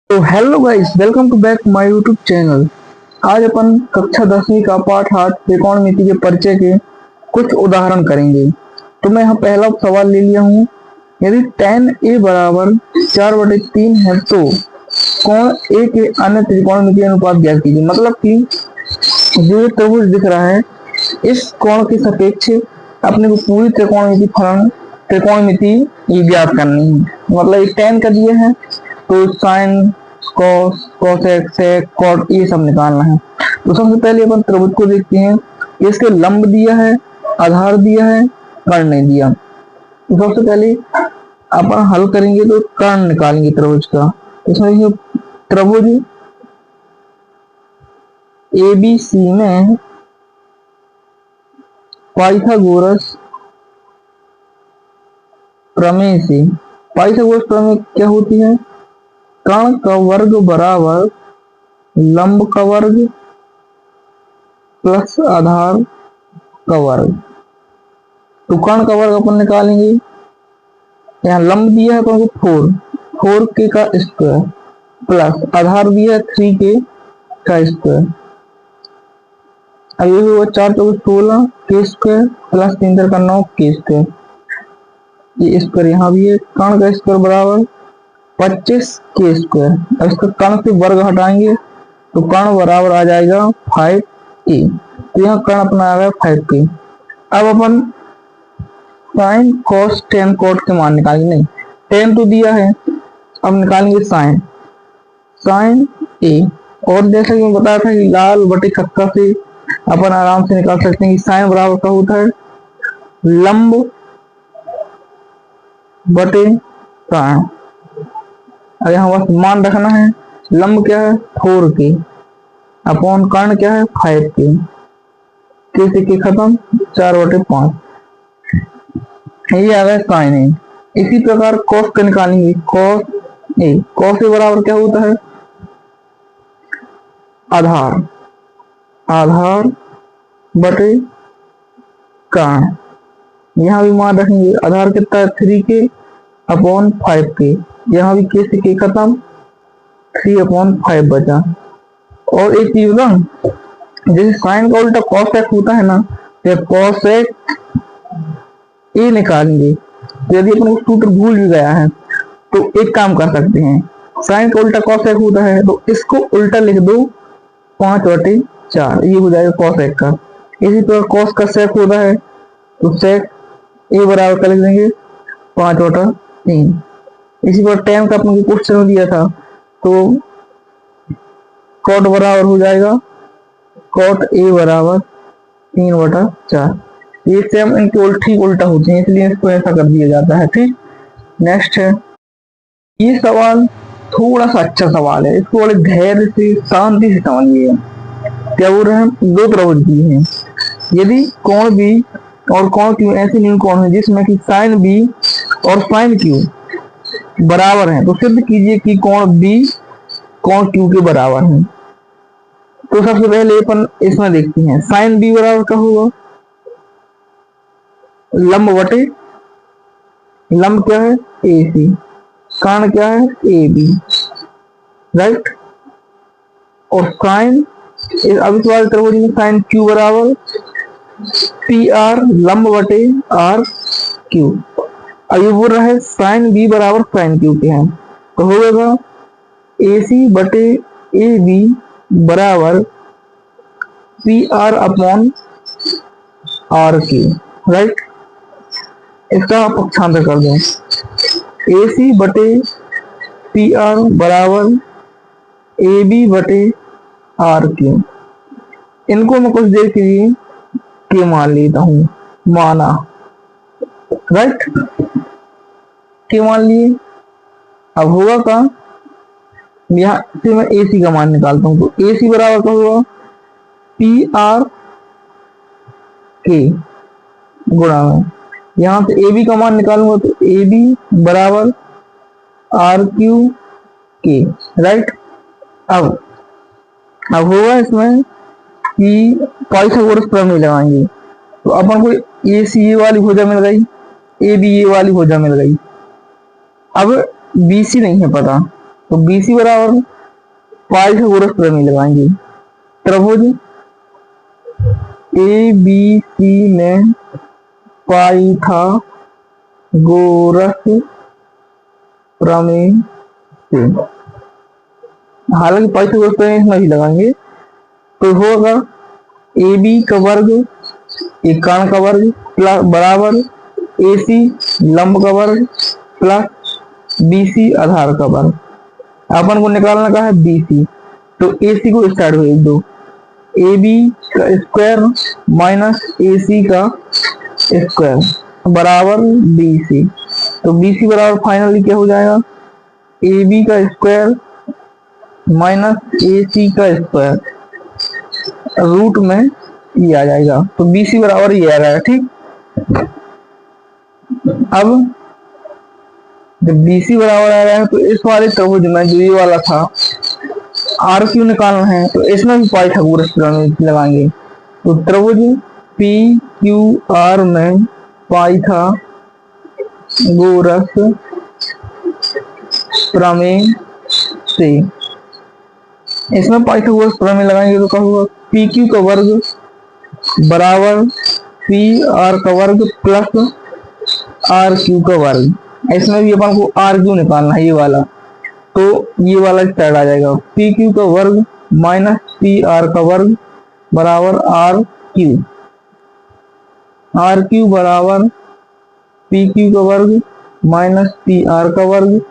तो hello guys, welcome to back my YouTube channel. आज अपन कक्षा 10वीं का पाठ 8 त्रिकोणमिति के परिचय के कुछ उदाहरण करेंगे। तो मैं यहाँ पहला सवाल ले लिया हूँ। यदि tan a बराबर 4/3 है तो कोण a के अन्य त्रिकोणमितीय अनुपात ज्ञात कीजिए। मतलब कि जो ये त्रिभुज दिख रहा है, इस कोण के सापेक्ष अपने को पूरी त्रिकोणमिति ज्ञात करनी है। मतलब ये tan का दिया है तो साइन, कॉस, कोसेक, सेक, कॉट ये सब निकालना है। तो सबसे पहले अपन त्रिभुज को देखते हैं। इसके लंब दिया है, आधार दिया है, कर्ण नहीं दिया। तो सबसे पहले अपन हल करेंगे तो कर्ण निकालेंगे त्रिभुज का। इसमें त्रिभुज ABC में पाइथागोरस प्रमेय से, पाइथागोरस प्रमेय क्या होती है? कर्ण का वर्ग बराबर लंब का वर्ग प्लस आधार का वर्ग। तो कर्ण का वर्ग अपन निकालेंगे। यहाँ लंब दिया है अपन को 4 के का स्क्वायर प्लस आधार दिया है 3 के का स्क्वायर। अब ये हुआ 4 चौके 16 के स्क्वायर प्लस 3 का 9 के स्क्वायर। ये स्क्वायर यहाँ भी है। कर्ण का स्क्वायर बराबर 25 के स्क्वायर। अब इसका कर्ण से वर्ग हटाएंगे तो कर्ण बराबर आ जाएगा 5a। तो यहाँ कर्ण अपना आ गया 5k। अब अपन साइन, कॉस, टेन, कॉट के मान निकालेंगे। नहीं, टेन तो दिया है, अब निकालेंगे साइन। साइन a, और जैसा कि मैं बताया था कि लाल बटे कक्का से अपन आराम से निकाल सकते हैं कि साइन बराबर क्या होता है? लंब बटे कर्ण। अब यहाँ बस मान रखना है। लंब क्या है? 4 के अपॉन कर्ण क्या है? 5 के। कैसे के खत्म? 4/5। ये आ गया साइन ए। इसी प्रकार कॉस का निकालेंगे। कॉस ए, कॉस ए बराबर क्या होता है? आधार, आधार बटे कर्ण। यहाँ भी मान रखेंगे। आधार कितना है? 3 के अपॉन 5 के। यहाँ भी के से के खत्म, 3/5 बचा। और एक चीज ना, जैसे साइन का उल्टा कॉसेक होता है ना, तो कॉसेक ए निकालेंगे। तो यदि अपन सूत्र भूल भी गया है तो एक काम कर सकते हैं। साइन का उल्टा कॉसेक होता है तो इसको उल्टा लिख दो 5/4। ये हो जाएगा कॉसेक का। इसी प्रकार कॉस का सेक होता है तो सेक ए बराबर कर लिख देंगे 5/3। इसी पर टेन का अपन क्वेश्चन में दिया था तो कॉट बराबर हो जाएगा कॉट ए बराबर 3/4। ये सेम इनके ठीक उल्टा होते हैं, इसलिए इसको ऐसा कर दिया जाता है। ठीक, नेक्स्ट है। ये सवाल थोड़ा सा अच्छा सवाल है, इसको बड़े धैर्य से शांति से समझिए। क्या बोल रहे हैं? दो त्रिभुज दी हैं। यदि कोण बी और कोण क्यू ऐसे न्यू कोण है जिसमें कि साइन बी और साइन क्यू बराबर है, तो सिद्ध कीजिए कि कोण बी कोण क्यू के बराबर है। तो सबसे पहले अपन इसमें देखते हैं। साइन बी बराबर क्या होगा? लंब बटे, लंब क्या है? ए सी, कर्ण क्या है? A B, right. और साइन, अब इस वाले त्रिभुज में साइन क्यू बराबर पी आर लंब बटे आर क्यू। अब ये बोल रहा है साइन बी बराबर साइन क्यू के हैं, तो हो जाएगा ए सी बटे ए बी बराबर P R upon R Q, right. इसका पक्षांतर कर दें। ए सी बटे पी आर बराबर ए बी बटे आर क्यू। इनको मैं कुछ देर के लिए के मान लेता हूं। माना, राइट, के मान लिए। अब होगा का, यहाँ से मैं ए सी का मान निकालता हूं तो ए सी बराबर क्या होगा? पी आर के गुणा में, यहाँ से ए बी का मान निकालूंगा तो ए बी बराबर आर क्यू के, राइट। अब होगा इसमें कि पाइथागोरस प्रमेय लगाएंगे तो अपन को ए सी ए वाली भुजा मिल गई, ए बी ए वाली भुजा मिल गई। अब बी सी नहीं है पता, तो BC बराबर पाइथागोरस प्रमेय लगाएंगे। त्रिभुज ABC में पाइथागोरस प्रमेय से, हालांकि पाइथागोरस प्रमेय इसमें भी लगाएंगे, तो होगा AB का वर्ग एक कर्ण का वर्ग प्लस बराबर AC लंब का वर्ग प्लस BC आधार का वर्ग। अपन को निकालना का है BC, तो AC को इस साइड भेज दो, AB का स्क्वायर माइनस AC का स्क्वायर बराबर BC। तो BC बराबर फाइनली क्या हो जाएगा, AB का स्क्वायर माइनस AC का स्क्वायर रूट में ये आ जाएगा, तो BC बराबर ये आ जाएगा। ठीक, अब जब BC बराबर आ रहा है तो इस वाले त्रिभुज में जो ये वाला था RQ निकालना है, तो इसमें भी पाइथागोरस प्रमेय लगाएंगे। तो त्रिभुज PQR में पाइथागोरस प्रमेय से, इसमें पाइथागोरस प्रमेय लगाएंगे तो क्या होगा, PQ का वर्ग बराबर PR का वर्ग प्लस RQ का वर्ग। इसमें भी अपन को RQ निकालना है, ये वाला, तो ये वाला साइड आ जाएगा, PQ का वर्ग माइनस PR का वर्ग बराबर RQ बराबर PQ का वर्ग माइनस PR का वर्ग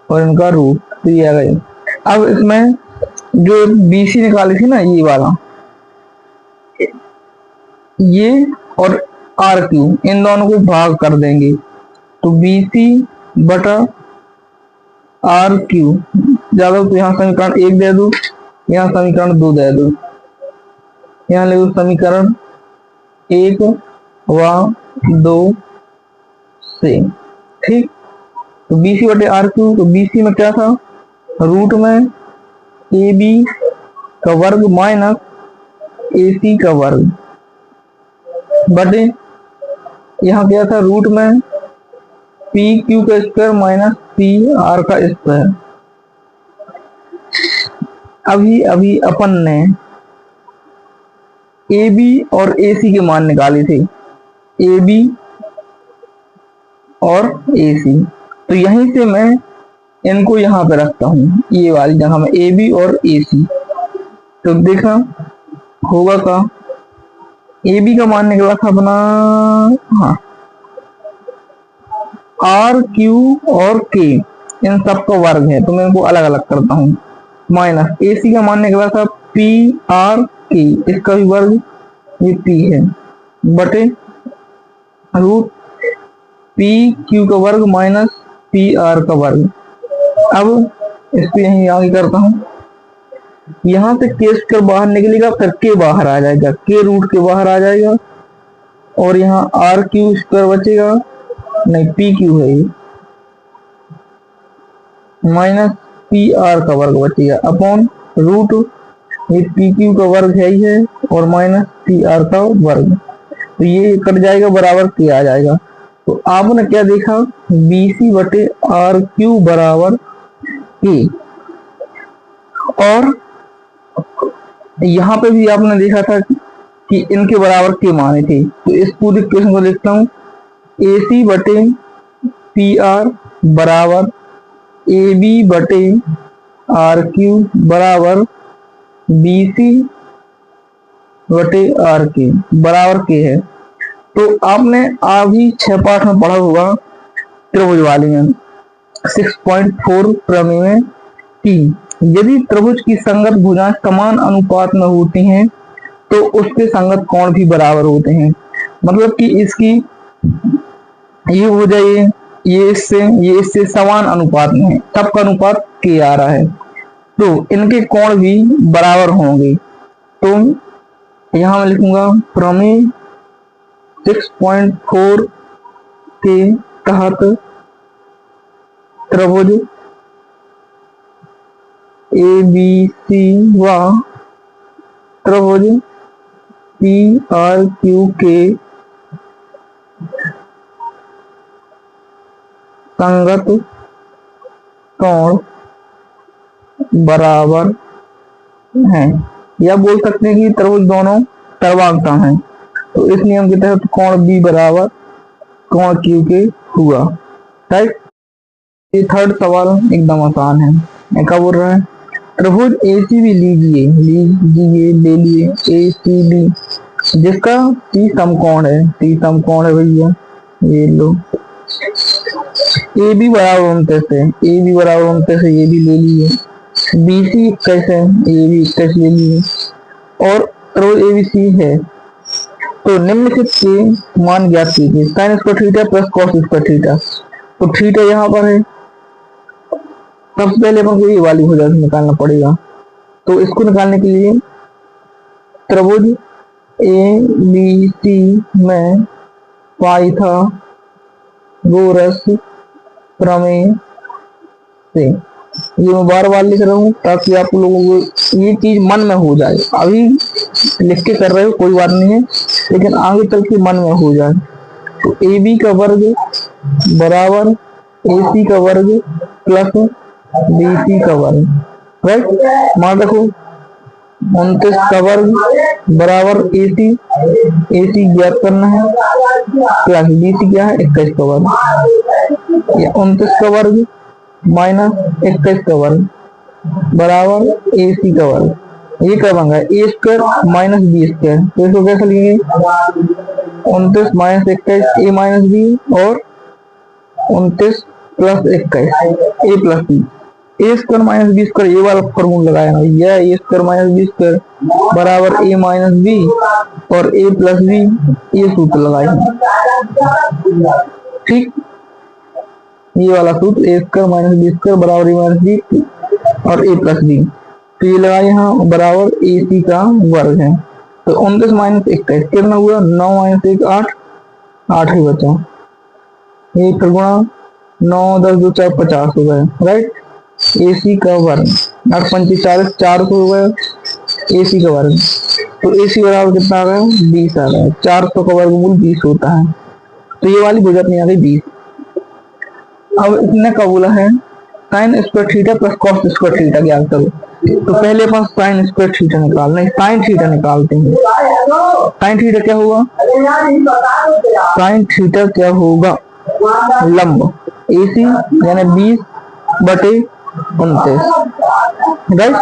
और इनका रूट, तो ये आ गया। अब इसमें जो BC निकाली थी ना, ये वाला, ये और RQ इन दोनों को भाग कर देंगे, तो BC बटा RQ ज्यादा, तो यहाँ समीकरण 1 दे दो, यहाँ समीकरण 2 दे दो, यहाँ ले दो समीकरण 1 व 2 से। ठीक, तो BC बटे RQ, तो BC में क्या था, रूट में AB का वर्ग माइनस AC का वर्ग बटे यहाँ क्या था, रूट में PQ का स्क्वायर माइनस PR का स्क्वायर। अभी अपन ने AB और AC के मान निकाले थे, AB और AC, तो यहीं से मैं इनको यहाँ पे रखता हूँ, ये वाली जगह में AB और AC। तो देखा होगा का, AB का मान निकला था अपना, हाँ, RQ और K इन सब का वर्ग है, तो मैं इनको अलग अलग करता हूँ, माइनस AC का मान निकला था PRK, इसका भी वर्ग ये P है बटे रूट PQ का वर्ग माइनस PR का वर्ग। अब इसको यहीं आगे करता हूँ, यहाँ से K स्क्वायर बाहर निकलेगा, फिर K बाहर आ जाएगा, K रूट के बाहर आ जाएगा, और यहाँ RQ स्क्वायर बचेगा, नहीं PQ है ये, माइनस PR का वर्ग बचेगा अपॉन रूट ये PQ का वर्ग है ही है, और माइनस PR का वर्ग, तो ये कट जाएगा, बराबर K आ जाएगा। तो आपने क्या देखा, BC बटे RQ बराबर K, और यहाँ पे भी आपने देखा था कि इनके बराबर K माने थे, तो इस पूरी इक्वेशन को लिखता हूँ, AC बटे PR बराबर AB बटे RQ बराबर BC बटे RK बराबर K है। तो आपने अभी 6 पाठ में पढ़ा होगा त्रिभुज वाली में 6.4 प्रमेय में कि यदि त्रिभुज की संगत भुजाएं समान अनुपात में होती हैं तो उसके संगत कोण भी बराबर होते हैं। मतलब कि इसकी ये भुजा ये इससे समान अनुपात में है, सबका अनुपात K आ रहा है, तो इनके कोण भी बराबर होंगे। तो यहाँ मैं लिखूंगा प्रमेय 6.4 के तहत त्रिभुज ABC व त्रिभुज PRQ के संगत कोण बराबर हैं, या बोल सकते हैं कि त्रिभुज दोनों सर्वांगसम हैं। तो इस नियम के तहत कोण बी बराबर कोण क्यू के हुआ। राइट। ये थर्ड सवाल एकदम आसान है। क्या बोल रहा है, त्रिभुज AC भी लीजिए ले लिए ACB जिसका सी समकोण है, भैया ये लो। AB बराबर 29 है, ये भी ले लिए। BC 21 है, ये भी 21 ले लिए। और त्रिभुज ABC है। तो निम्नलिखित के मान ज्ञात कीजिए। Sine square theta plus cos square theta. तो थीटा यहाँ पर है, सबसे पहले अपन को ये वाली हो जाए निकालना पड़ेगा। तो इसको निकालने के लिए त्रिभुज ABC में पाइथागोरस प्रमेय से, ये मैं बार बार लिख रहा हूँ ताकि आप लोगों को ये चीज मन में हो जाए। अभी लिख के कर रहे हो कोई बात नहीं है, लेकिन आगे चल के मन में हो जाए। तो AB का वर्ग बराबर AC का वर्ग प्लस BC का वर्ग। राइट। मान रखो 29 का वर्ग बराबर AC ज्ञात करना है प्लस BC क्या है 21 का वर्ग, या 29 का वर्ग माइनस 21 का वर्ग बराबर AC का वर्ग। ये क्या बन गया A square minus B square. तो इसको कैसे लिखेंगे, 29 माइनस 21 A माइनस B और 29 plus 21 A plus B। A square minus B square ये वाला फॉर्मूला लगाएगा, यह A square minus B square बराबर A माइनस B और A प्लस B, ये सूत्र लगाएंगे। ठीक, ये वाला सूत्र A square minus B square बराबर A माइनस B और A प्लस B। तो ये लगाए यहाँ बराबर AC का वर्ग है। तो 29 माइनस 21 कितना हुआ, 9 माइनस 1 8 ही बचा। ये फिर गुणा 9 10 2 4 50 हो गए। राइट। AC का वर्ग 8 5 40 400 हो गया AC का वर्ग। तो AC बराबर कितना आ गया 20 आ गया। 400 का वर्गमूल 20 होता है। तो ये वाली भुजा नहीं आ गई 20। अब इसने क्या बोला है, sine square theta plus cos square theta ज्ञात करो। तो पहले अपन साइन स्क्वायर थीटा निकालना है, साइन थीटा निकालते हैं। साइन थीटा क्या होगा, साइन थीटा क्या होगा, लंब AC यानी 20 बटे 29। राइट।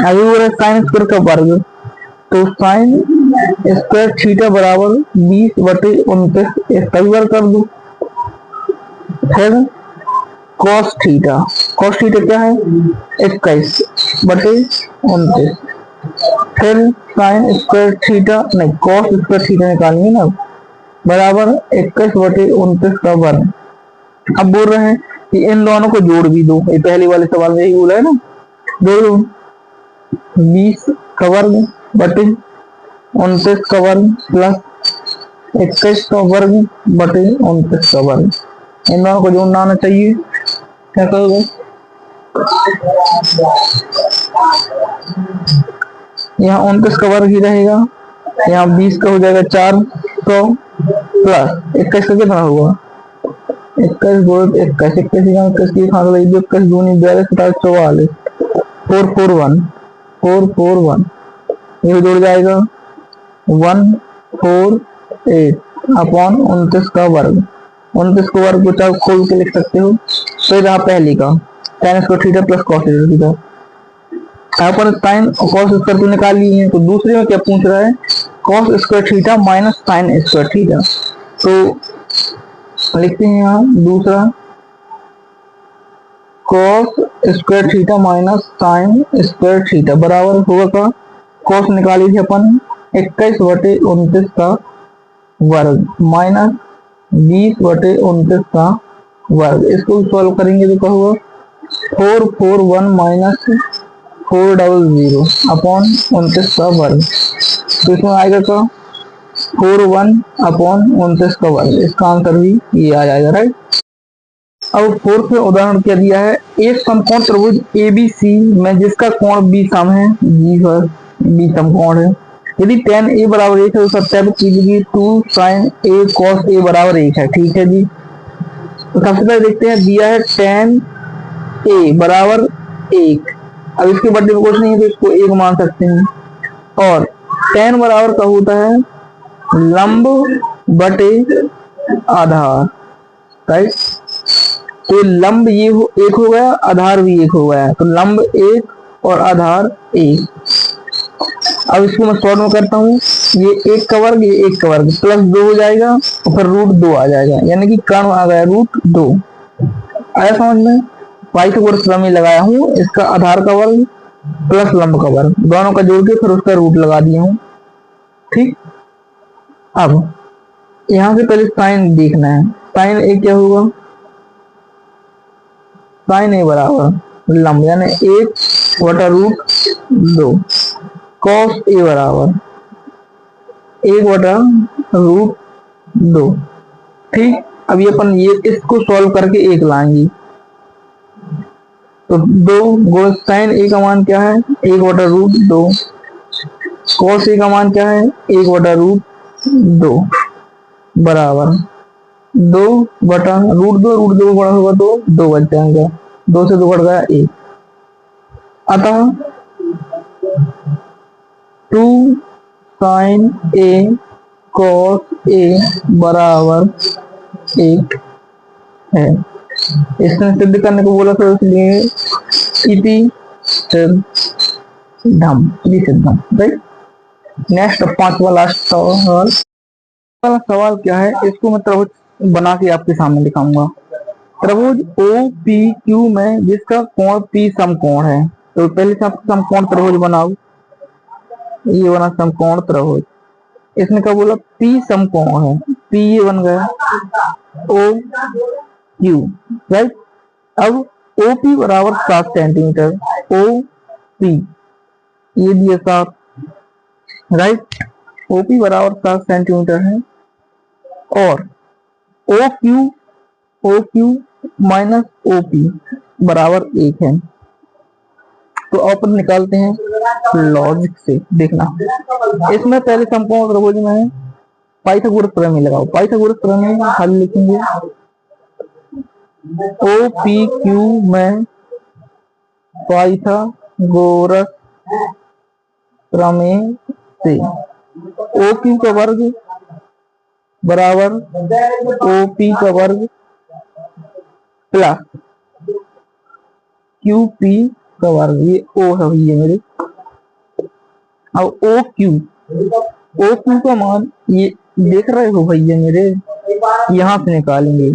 अभी हो रहा है साइन स्क्वायर का वर्ग, तो साइन स्क्वायर थीटा बराबर 20 बटे 29 इसका भी वर्ग कर दो। फिर कॉस थीटा क्या है 21 बटे 29। फिर साइन स्क्वायर थीटा नहीं कॉस स्क्वायर थीटा निकालेंगे ना, बराबर 21 बटे 29 का वर्ग। अब बोल रहे हैं कि इन दोनों को जोड़ भी दो, ये पहले वाले सवाल में यही बोला है ना, जोड़ दो 20 का वर्ग बटे 29 का वर्ग प्लस 21 का वर्ग बटे 29 का वर्ग। इन दोनों को जोड़ना आना चाहिए। क्या करोगे, यहाँ 29 का वर्ग ही रहेगा, यहाँ 20 का हो जाएगा 400 प्लस 21 का कितना होगा 21 गुणित 21 21 की खास लगी 21 दूनी 42 44 441 ये जोड़ जाएगा 148 अपॉन 29 का वर्ग। 29 का वर्ग को चाहे खोल के लिख सकते हो। तो रहा पहली का sine square theta plus cos theta. यहाँ पर साइन और कॉस स्क्वायर को निकाल लिए हैं, तो दूसरे में क्या पूछ रहा है cos square theta minus sine square theta. तो लिखते हैं यहाँ दूसरा cos square theta minus sine square theta बराबर होगा का कॉस निकाली थी अपन 21 बटे 29 का वर्ग माइनस 20 बटे 29 का वर्ग। इसको सॉल्व करेंगे तो क्या होगा 441 माइनस 400 अपॉन 29 का वर्ग। तो इसमें आएगा का 41 अपॉन 29 का वर्ग। इसका आंसर भी ये आ जाएगा। राइट। अब फोर्थ में उदाहरण क्या दिया है, एक समकोण त्रिभुज ABC में जिसका कोण B सम है, B समकोण है। यदि tan A बराबर 1 है तो सत्यापित कीजिए 2 sin A cos A बराबर 1 है। ठीक है जी। तो सबसे पहले देखते हैं, दिया है tan A बराबर 1। अब इसके बटे में कुछ नहीं है तो इसको 1 मान सकते हैं। और tan बराबर का होता है लंब बटे आधार, राइट। तो लंब ये एक हो गया, आधार भी एक हो गया, तो लंब 1 और आधार 1। अब इसको मैं शॉर्ट में करता हूँ, ये 1 का वर्ग, ये 1 का वर्ग, प्लस 2 हो जाएगा और फिर √2 आ जाएगा, यानी कि कर्ण आ गया √2। आया समझ में? पाइथागोरस प्रमेय लगाया हूँ, इसका आधार का वर्ग प्लस लंब का वर्ग दोनों का जोड़ के फिर उसका रूट लगा दिया हूँ, ठीक। अब यहाँ से पहले साइन देखना है। साइन ए क्या होगा? साइन ए बराबर लंब यानी 1/√2। कॉस ए बराबर 1/√2, ठीक। अब ये अपन ये इसको सॉल्व करके 1 लाएंगे, तो 2 गुण साइन ए का मान क्या है? 1/√2। कॉस ए का मान क्या है? 1/√2 बराबर 2/√2। √2 गुणा होगा 2 बच जाएगा, 2 से 2 कट गया 1। अतः 2 साइन ए कॉस ए बराबर 1 है। इसने सिद्ध करने को बोला था, इसलिए इति सिद्धम, राइट। नेक्स्ट 5वां लास्ट सवाल। सवाल क्या है, इसको मैं त्रिभुज बना के आपके सामने दिखाऊंगा। त्रिभुज ओ पी क्यू में जिसका कोण पी समकोण है, तो पहले से आप समकोण त्रिभुज बनाओ। ये बना समकोण त्रिभुज, इसने क्या बोला? पी समकोण है, पी ये बन गया ओ क्यू, राइट। अब ओ पी बराबर 7 सेंटीमीटर, ओ पी ये दिया 7, राइट। ओ पी बराबर 7 सेंटीमीटर है और O Q minus O P बराबर 1 है। तो अपन निकालते हैं लॉजिक से, देखना। इसमें पहले समकोण त्रिभुज में पाइथागोरस प्रमेय लगाओ। पाइथागोरस प्रमेय हल लिखेंगे ओ पी क्यू में पाइथागोरस प्रमेय से ओ क्यू का वर्ग बराबर ओ पी का वर्ग प्लस क्यू पी का वर्ग, ये ओ है भैया मेरे। अब ओ क्यू का मान ये देख रहे हो भैया मेरे, यहां से निकालेंगे।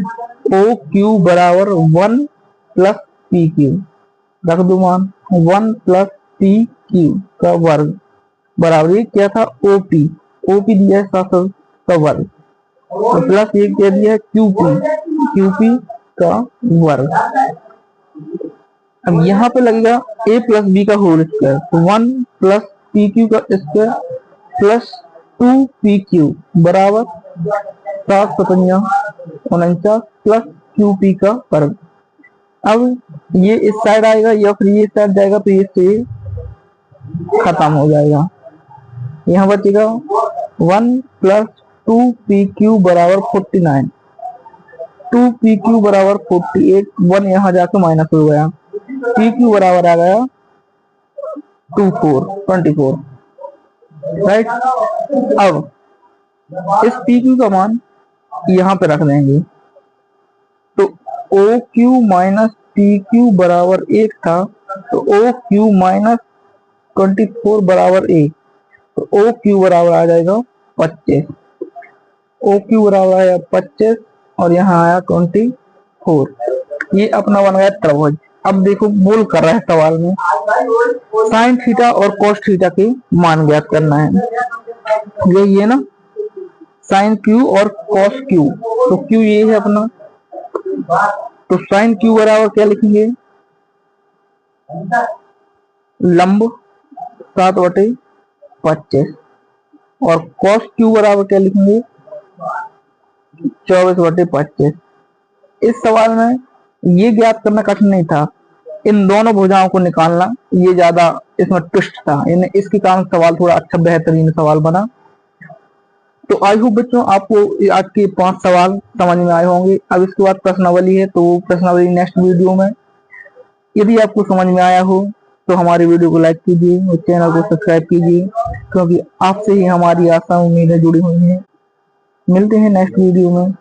ओ क्यू बराबर 1 प्लस पी क्यू, रख दो मान 1 प्लस पी क्यू का वर्ग बराबर, ये क्या था? ओपी दिया है 700 का वर्ग, तो प्लस ये क्या दिया है? क्यूपी का वर्ग। अब यहाँ पे लगेगा a प्लस बी का होल स्क्वायर, तो 1 प्लस पी क्यू का स्क्वायर प्लस 2 पी क्यू बराबर 7×7=49 प्लस क्यू पी का वर्ग। अब ये इस साइड आएगा या फिर ये साइड जाएगा, तो ये से खत्म हो जाएगा। यहाँ बचेगा 1 प्लस 2 पी क्यू बराबर 49, 2 पी क्यू बराबर 48, 1 यहाँ जाके माइनस हो गया, पी क्यू बराबर आ गया 24, राइट। अब इस पी क्यू का मान यहाँ पे रख देंगे, तो O Q minus P Q बराबर 1 था, तो ओ क्यू माइनस 24 बराबर 1, तो ओ क्यू बराबर आ जाएगा 25। ओ क्यू बराबर आया 25 और यहाँ आया 24। ये अपना बन गया त्रिभुज। अब देखो बोल कर रहा है सवाल में साइन थीटा और कोस थीटा के मान ज्ञात करना है, यही है ना, साइन क्यू और कोस क्यू। तो क्यू ये है अपना, तो साइन क्यू बराबर क्या लिखेंगे? लंब 7/25 और कोस क्यू बराबर क्या लिखेंगे? 24/25। इस सवाल में ये ज्ञात करना कठिन नहीं था, इन दोनों भुजाओं को निकालना ये ज्यादा इसमें ट्विस्ट था, इसके कारण सवाल थोड़ा अच्छा बेहतरीन सवाल बना। तो आई होप बच्चों आपको आज के 5 सवाल समझ में आए होंगे। अब इसके बाद प्रश्नावली है, तो प्रश्नावली नेक्स्ट वीडियो में यदि आपको समझ में आया हो तो हमारे वीडियो को लाइक कीजिए और चैनल को सब्सक्राइब कीजिए, क्योंकि आपसे ही हमारी आशा उम्मीदें जुड़ी हुई हैं। मिलते हैं नेक्स्ट वीडियो में।